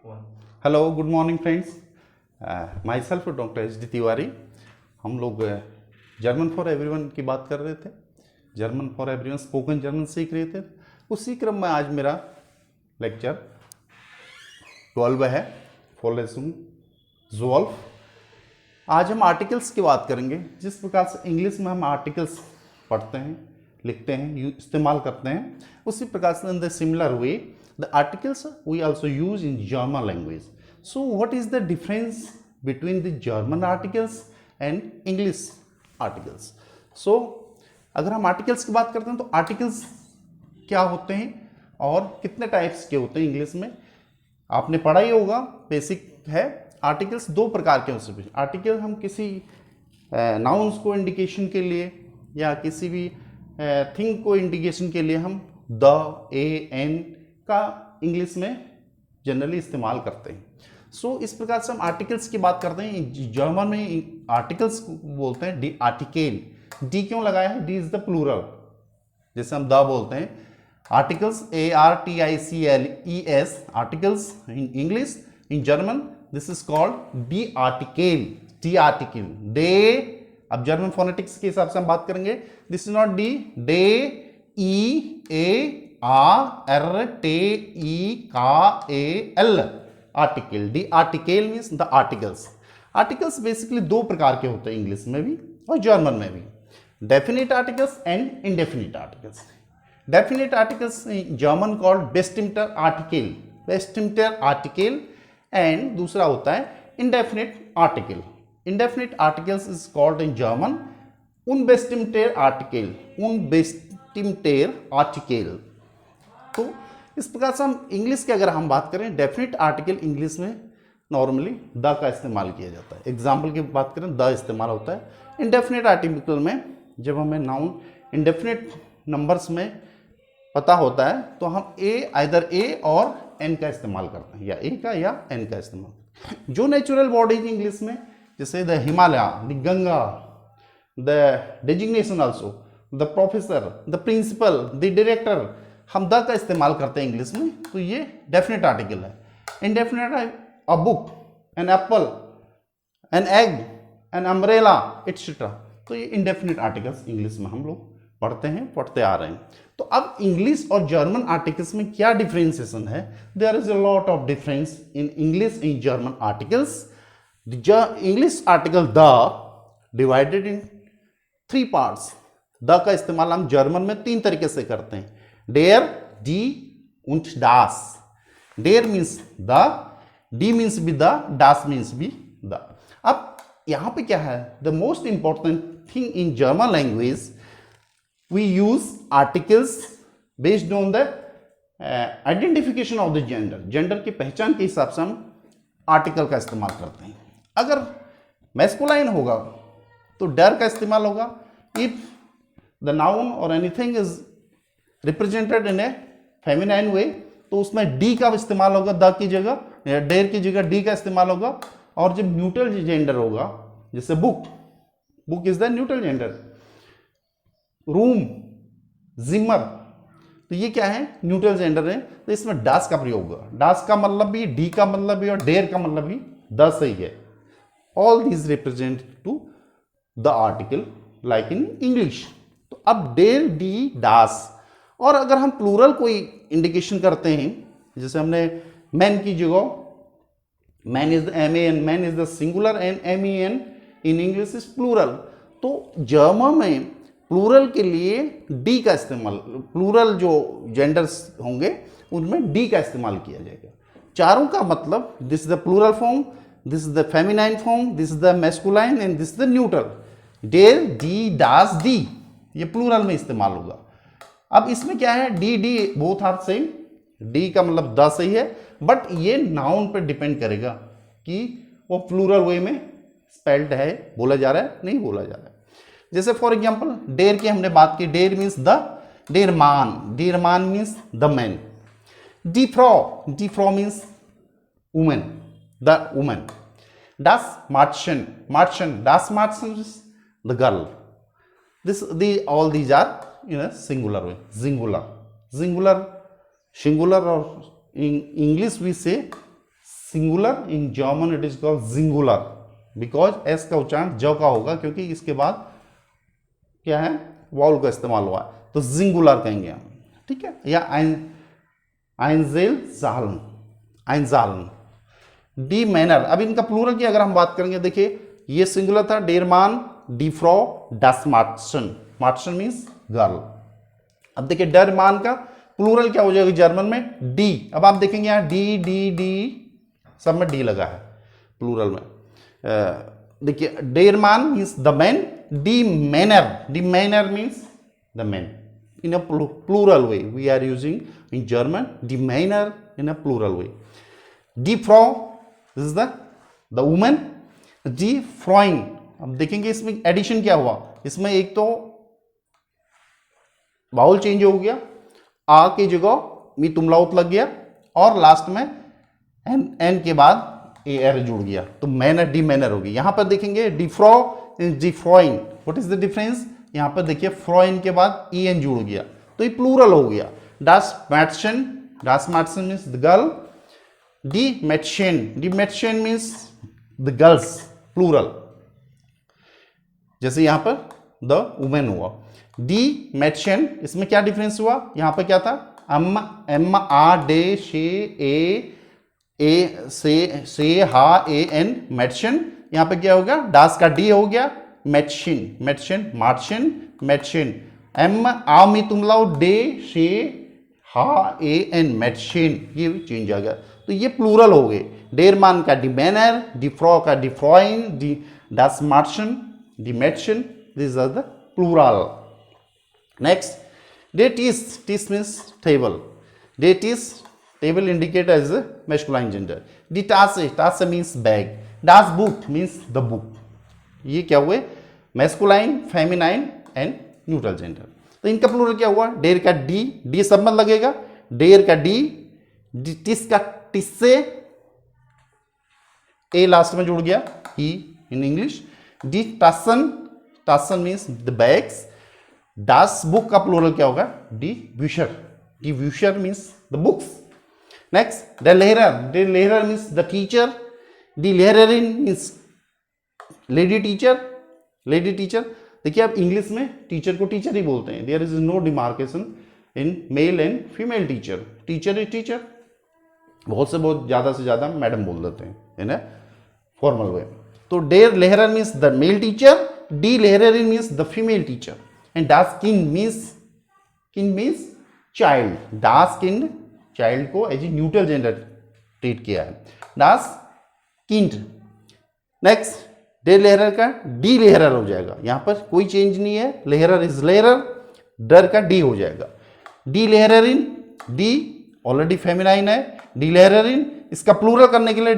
Hello good morning friends. My self doctor H D Tiwari. हम लोग German for everyone की बात कर रहे थे। German for everyone spoken German सीख रहे थे। उसी क्रम में आज मेरा लेक्चर 12 है, फॉलेसुम 12। आज हम आर्टिकल्स की बात करेंगे। जिस प्रकार से इंग्लिश में हम आर्टिकल्स पढ़ते हैं, लिखते हैं, इस्तेमाल करते हैं, उसी प्रकार से in the similar way the articles we also use in German language. So what is the difference between the German articles and English articles? So अगर हम आर्टिकल्स की बात करते हैं तो आर्टिकल्स क्या होते हैं और कितने टाइप्स के होते हैं इंग्लिश में, आपने पढ़ा ही होगा, बेसिक है। आर्टिकल्स दो प्रकार के होते हैं। आर्टिकल हम किसी नाउन्स को इंडिकेशन के लिए या किसी भी थिंग को इंडिकेशन के लिए हम द, ए, एन का इंग्लिश में जनरली इस्तेमाल करते हैं। सो इस प्रकार से हम आर्टिकल्स की बात करते हैं। जर्मन में आर्टिकल्स बोलते हैं डी आर्टिकल। डी क्यों लगाया है? डी इज द प्लूरल, जैसे हम द बोलते हैं। Articles ARTICLES, articles in English, in German this is called D article. D article day, अब जर्मन फोनेटिक्स के हिसाब से हम बात करेंगे। This is not D, day, ARTIKL, article. D article means the articles. Articles basically दो प्रकार के होते हैं इंग्लिश में भी और जर्मन में भी, definite articles and indefinite articles. Definite articles German called बेस्टिम्टर आर्टिकल, बेस्टिम्टर आर्टिकल, एंड दूसरा होता है indefinite article. Indefinite articles is called in German उनबेस्टिम्टर आर्टिकल, उनबेस्टिम्टर आर्टिकल। तो इस प्रकार से हम इंग्लिश की अगर हम बात करें, डेफिनिट आर्टिकल इंग्लिश में नॉर्मली द का इस्तेमाल किया जाता है। एग्जाम्पल की बात करें, द इस्तेमाल होता है। इंडेफिनिट आर्टिकल में जब हमें नाउन इंडेफिनिट नंबर्स में पता होता है तो हम आइदर ए और एन का इस्तेमाल करते हैं, या ए का या एन का इस्तेमाल। जो नेचुरल बॉडीज इंग्लिश में, जैसे the Himalaya, the Ganga, the designation also, the professor, the principal, the director, हम द का इस्तेमाल करते हैं इंग्लिश में, तो ये डेफिनेट आर्टिकल है। इनडेफिनेट है a book, an apple, an egg, an umbrella, etcetera. तो ये इनडेफिनेट आर्टिकल्स इंग्लिश में हम लोग पढ़ते आ रहे हैं। तो अब इंग्लिश और जर्मन आर्टिकल्स में क्या डिफ्रेंसिएशन है? There is a lot of difference in English in German articles. English article the divided in 3 parts. The का इस्तेमाल हम जर्मन में 3 तरीके से करते हैं, der, die und das. Der means the, die means be the, das means be the. अब यहां पे क्या है? The most important thing in German language, we use articles based on the identification of the gender. Gender की पहचान के हिसाब से हम आर्टिकल का इस्तेमाल करते हैं। अगर मैस्कुलाइन होगा तो der का इस्तेमाल होगा। If the noun or anything is represented in a feminine way, तो उसमें डी का इस्तेमाल होगा, द की जगह, या डेर की जगह डी का इस्तेमाल होगा। और जब न्यूट्रल जेंडर होगा, जैसे book, book is the neutral gender, room, जिमर, तो ये क्या है? न्यूट्रल जेंडर है। तो इसमें डास का प्रयोग होगा। डास का मतलब भी, डी का मतलब भी और डेर का मतलब भी द से ही है। All these represent to the article like in English. तो अब डेर, डी, डास। और अगर हम प्लूरल कोई इंडिकेशन करते हैं, जैसे हमने मैन की जगह, man is the MAN, man is the singular, and MEN in English is plural. तो जर्मन में प्लूरल के लिए डी का इस्तेमाल, प्लूरल जो जेंडर्स होंगे उनमें डी का इस्तेमाल किया जाएगा। चारों का मतलब, this is the plural form, this is the feminine form, this is the masculine, and this is the neutral. डेर, डी, डास, दी, ये प्लूरल में इस्तेमाल होगा। अब इसमें क्या है? डी, डी बोथ आर सेम। डी का मतलब द सही है, बट ये नाउन पर डिपेंड करेगा कि वो प्लूरल वे में स्पेल्ड है, बोला जा रहा है, नहीं बोला जा रहा है। जैसे फॉर एग्जांपल डेर की हमने बात की, डेर मीन्स द, डेर मान मीन्स द मैन। डी फ्रॉ मीन्स वुमेन, द वुमेन। डास मार्शन, डास मार्शन is the girl. All these are in a singular way, singular, or in English we say singular, in German it is called जिंगुलर, because S का उच्चारण ज का होगा क्योंकि इसके बाद क्या है, वाउल का इस्तेमाल हुआ है, तो जिंगुलर कहेंगे हम, ठीक है। या आइंजेल जालन, आइंजालन। डी मैनर, अब इनका प्लूरल की अगर हम बात करेंगे, देखिए ये सिंगुलर था, डेरमान, डी फ्रॉ, डस मार्टसन, मार्टसन मीन्स गर्ल। अब देखिए डरमान का प्लूरल क्या हो जाएगा जर्मन में, डी। अब आप देखेंगे यहाँ डी डी डी सब में डी लगा है प्लूरल में। देखिए डेरमान मीन्स द मैन, डी मैनर means the man in a plural way. We are using in German die Männer in a plural way. Die Frau, this is the woman. Die Freund, अब देखेंगे इसमें एडिशन क्या हुआ, इसमें एक तो बाउल चेंज हो गया, आ की जगह मी तुमलाउत लग गया, और लास्ट में एन के बाद ए एर जुड़ गया, तो मैनर डी मैनर होगी। यहां पर देखेंगे डी फ्रॉ डी फ्रॉइन, व्हाट इज द डिफरेंस, यहां पर देखिए फ्रॉइन के बाद ई एन जुड़ गया, तो ये प्लूरल हो गया। डास मैटसन मीन्स द गर्ल, डी मैटशन मीन्स द गर्ल्स, प्लूरल, जैसे यहां पर द वुमेन हुआ। डी मैटशन, इसमें क्या डिफरेंस हुआ, यहां पर क्या था, एम आ डे शे ए से हा ए एन मैटशन, यहां पर क्या हो गया, डास का डी हो गया, मैटशन मार्शन, एम आ मी तुम लाओ डे शे हा ए एन मैटशन, ये भी चेंज आ गया, तो ये प्लूरल हो गए। डेरमान का डी मैनर, डी फ्रॉ का डी फ्रॉइन, डी डास मार्शन, डी मैटशन, this are the plural. Next, डे टीस मीन्स टेबल, डे टीस table indicate as a masculine gender. डी टासे मीन्स बैग, डास बुक मीन्स द बुक, ये क्या हुए, masculine, feminine and neutral gender. तो इनका प्लूरल क्या हुआ, डेर का डी सब में लगेगा, डेर का डी टिस का टिस से ए लास्ट में जुड़ गया, ही इन इंग्लिश। डी टासन मीन्स द बैग्स, डास बुक का प्लूरल क्या होगा, डी व्यूशर means the books. Next, the लेहरर मीन्स द टीचर, डी लेहररिन मीन्स लेडी टीचर। देखिए आप इंग्लिश में टीचर को टीचर ही बोलते हैं, there is no demarcation in male and female teacher, teacher is teacher, बहुत से ज़्यादा मैडम बोल देते हैं इन ए फॉर्मल वे। तो डेर लेहरर मीन्स द मेल टीचर, डी लेहररिन means the female teacher, and डास किंड मीन्स चाइल्ड, डास किंड चाइल्ड को as a neutral gender treat किया है, डास किंड। नेक्स्ट, डे लेहरर का डी लेहरर हो जाएगा, यहां पर कोई चेंज नहीं है, लेहरर इज लेहरर, डर का डी हो जाएगा। डी लेहररिन, डी ऑलरेडी फेमिनाइन है, डी लेहररिन, इसका प्लूरल करने के लिए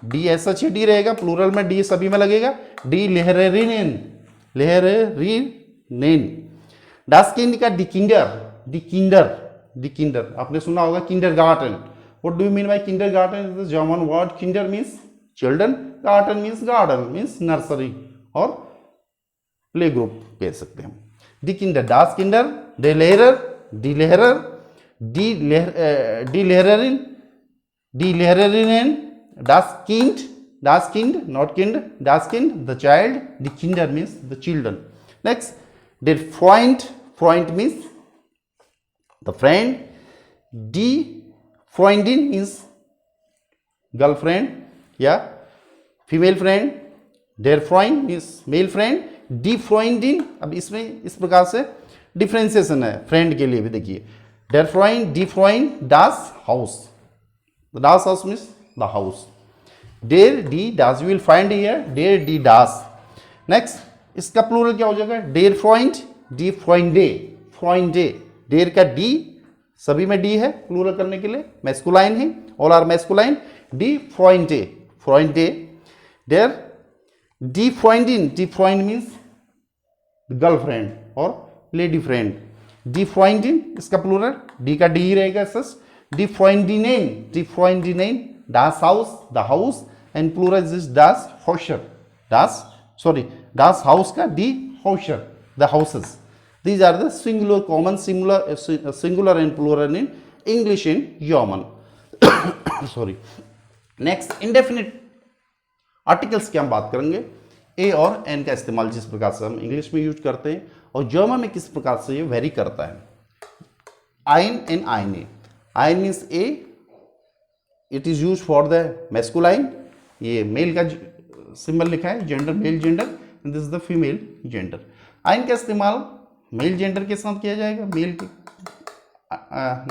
डी ऐसा अच्छी डी रहेगा, प्लूरल में डी सभी में लगेगा, डी लेहररिन, डास किंड का डी किंडर, आपने सुना होगा kindergarten. What do you mean by kindergarten, is the German word, किंडर means children, garden means nursery और प्ले ग्रुप कह सकते हैं। डी किंडर, डास किंडर, डी लेहरर, डी लेहररिन एंड डास किंड नॉट किंड, डास किंड द चाइल्ड, डी किंडर मीन्स द चिल्ड्रन। नेक्स्ट, डी फ्रॉइंड मीन्स द फ्रेंड, डी फ्रॉइंडिन मीन्स गर्लफ्रेंड या फीमेल फ्रेंड, डेर फ्रॉइंड मीन्स मेल फ्रेंड, डी फ्रॉइंडिन। अब इसमें इस प्रकार से डिफ्रेंसिएशन है फ्रेंड के लिए भी, देखिए डेर फ्रॉइंड, डी फ्रॉइंड, डास हाउस, डास हाउस मीन्स द हाउस, डेर डी डास, यू विल फाइंड हियर डेर डी डास। नेक्स्ट, इसका प्लूरल क्या हो जाएगा, डेर फ्रॉइंड, डी फ्रॉइंडे, डेर का डी सभी में डी है, प्लूरल करने के लिए मैस्कुलाइन है, ऑल आर मैस्कुलाइन, डी फ्रॉइंडे, देयर डी फ्रॉइंड मीन्स गर्लफ्रेंड और लेडी फ्रेंड, डी फ्रॉइंडिन इसका प्लूरल, डी का डी ही रहेगा सच, डी फ्रॉइंडिनेन, डास हाउस एंड प्लूरल इज डास हॉशर, डास हाउस का डी हॉशर, the houses. These are the singular and plural in English and German. Sorry. Next indefinite articles की हम बात करेंगे। ए और एन का इस्तेमाल जिस प्रकार से हम इंग्लिश में यूज करते हैं और जर्मन में किस प्रकार से ये वेरी करता है। आइन एंड आइने, आइन means A, it is use for the masculine, ये मेल का सिंबल लिखा है, gender male gender, and this is the female gender. आइन का इस्तेमाल मेल जेंडर के साथ किया जाएगा, मेल के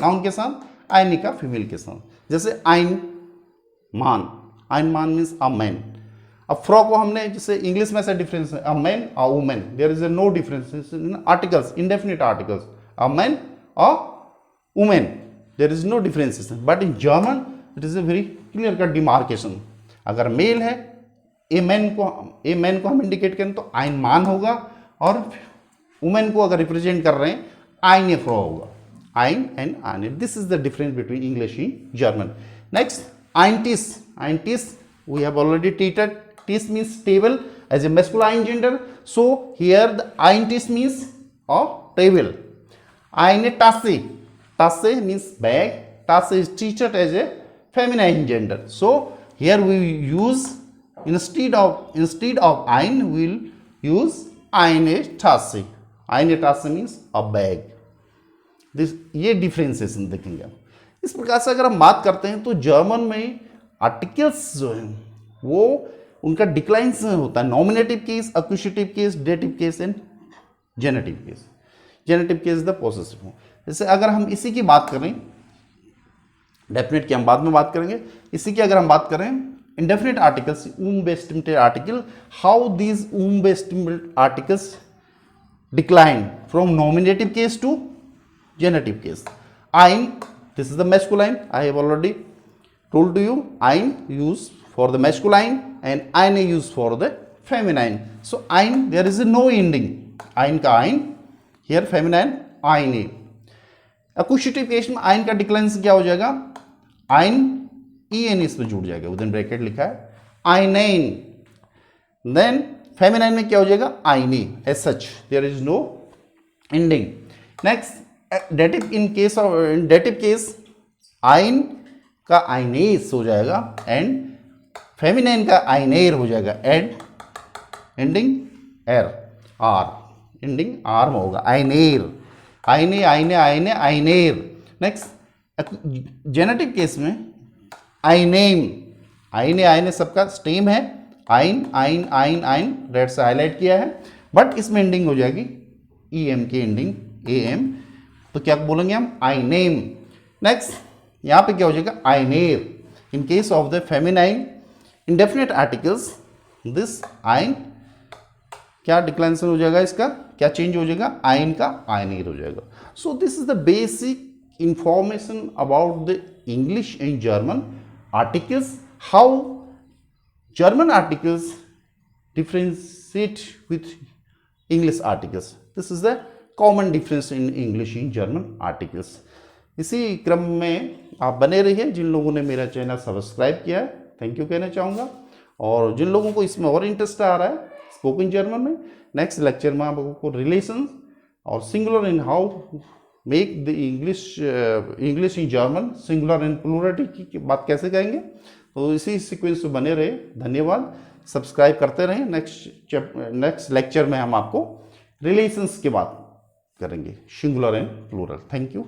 नाउन के साथ, आइने का फीमेल के साथ। जैसे आइन मान, आइन मान मीन्स अ मैन। अब फ्रॉ को हमने जैसे इंग्लिश में ऐसा डिफरेंस है, a man a woman, there is a no difference in articles, indefinite articles, a man a woman, there is no differences, but in German it is a very clear cut demarcation. अगर male है, a man को हम indicate करें तो आइन मान होगा, और वुमेन को अगर रिप्रेजेंट कर रहे हैं आइने फ्रॉ होगा, आइन एंड आइने। This is the difference between English and German. Next आइंटिस, आइंटिस we have already treated. Tis means table as a masculine gender, so here the eintis means a table. Eine Tasse, Tasse means bag, Tasse is treated as a feminine gender, so here we use instead of ein we will use eine Tasse. Eine Tasse means a bag. This ये differentiation देखेंगे हम। इस प्रकार से अगर हम बात करते हैं तो जर्मन में आर्टिकल्स जो हैं वो उनका डिक्लाइन होता है, nominative case, accusative case, dative case and generative case. Generative case the possessive. जैसे अगर हम इसी की बात करें, डेफिनेट की हम बाद में बात करेंगे, इसी की अगर हम बात करें इंडेफिनिट आर्टिकल्स, बेस्टिमेटेड आर्टिकल, हाउ दीज बेस्टिमेटेड articles decline from nominative case to genitive case. आइन, this is the masculine, I have already told to you, ein used for the masculine and eine used for the feminine. So ein, there is no ending, ein का ein, here feminine eine। Accusative case में आइन का decline क्या हो जाएगा, आइन E N इसमें जुड़ जाएगा, विदिन ब्रैकेट लिखा है आइनेन। देन फेमिनाइन में क्या हो जाएगा, आइनी, as such there is no ending. Next dative, in case of dative case आइन का आइनेस हो जाएगा एंड फेमिनाइन का आइनेर हो जाएगा, एंड एंडिंग एर, आर, एंडिंग आर में होगा, आइनेर, आइने आइने आइने आइनेर। नेक्स्ट जेनेटिव केस में आइनेम, आइने आइने सबका स्टेम है, आइन आइन आइन आइन रेड से हाईलाइट किया है, बट इसमें एंडिंग हो जाएगी ई एम की एंडिंग, ए एम, तो क्या बोलेंगे हम, आई नेम। नेक्स्ट यहाँ पे क्या हो जाएगा, आइनेर। In case of the feminine indefinite articles, this आइन क्या डिक्लाइनेशन हो जाएगा, इसका क्या चेंज हो जाएगा, आइन का आइनेर हो जाएगा। So this is the basic information about the English and German articles, how German articles differentiate with English articles. This is the common difference in English in German articles. इसी क्रम में आप बने रहिए। जिन लोगों ने मेरा चैनल सब्सक्राइब किया है, थैंक यू कहना चाहूँगा, और जिन लोगों को इसमें और इंटरेस्ट आ रहा है स्पोकन जर्मन में, नेक्स्ट लेक्चर में आप लोगों को रिलेशंस और singular in how make the English in German, singular and plurality की बात कैसे करेंगे, तो इसी सीक्वेंस में बने रहे। धन्यवाद, सब्सक्राइब करते रहें। नेक्स्ट लेक्चर में हम आपको रिलेशंस की बात करेंगे, singular and plural. Thank you.